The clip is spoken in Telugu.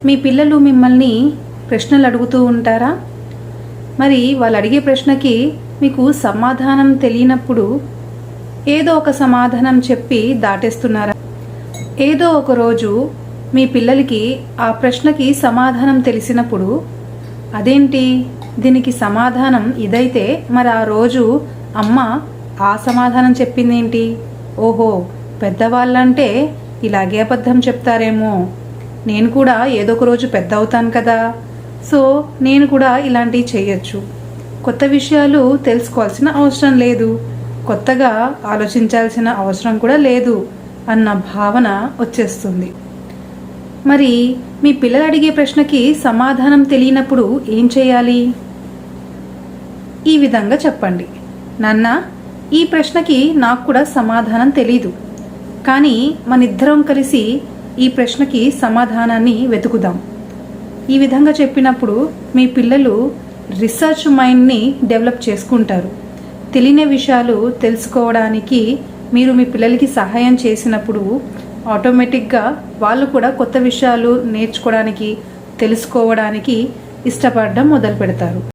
మీ పిల్లలు మిమ్మల్ని ప్రశ్నలు అడుగుతూ ఉంటారా? మరి వాళ్ళు అడిగే ప్రశ్నకి మీకు సమాధానం తెలియనప్పుడు ఏదో ఒక సమాధానం చెప్పి దాటేస్తున్నారా? ఏదో ఒక రోజు మీ పిల్లలకి ఆ ప్రశ్నకి సమాధానం తెలిసినప్పుడు అదేంటి, దీనికి సమాధానం ఇదైతే మరి ఆ రోజు అమ్మ ఆ సమాధానం చెప్పిందేంటి? ఓహో, పెద్దవాళ్ళంటే ఇలాగే అబద్ధం చెప్తారేమో, నేను కూడా ఏదో ఒక రోజు పెద్ద అవుతాను కదా, సో నేను కూడా ఇలాంటివి చేయొచ్చు, కొత్త విషయాలు తెలుసుకోవాల్సిన అవసరం లేదు, కొత్తగా ఆలోచించాల్సిన అవసరం కూడా లేదు అన్న భావన వచ్చేస్తుంది. మరి మీ పిల్లలు అడిగే ప్రశ్నకి సమాధానం తెలియనప్పుడు ఏం చేయాలి? ఈ విధంగా చెప్పండి, నాన్న ఈ ప్రశ్నకి నాకు కూడా సమాధానం తెలీదు, కానీ మనిద్దరం కలిసి ఈ ప్రశ్నకి సమాధానాన్ని వెతుకుదాం. ఈ విధంగా చెప్పినప్పుడు మీ పిల్లలు రీసెర్చ్ మైండ్ని డెవలప్ చేసుకుంటారు. తెలియని విషయాలు తెలుసుకోవడానికి మీరు మీ పిల్లలకి సహాయం చేసినప్పుడు ఆటోమేటిక్గా వాళ్ళు కూడా కొత్త విషయాలు నేర్చుకోవడానికి, తెలుసుకోవడానికి ఇష్టపడడం మొదలు పెడతారు.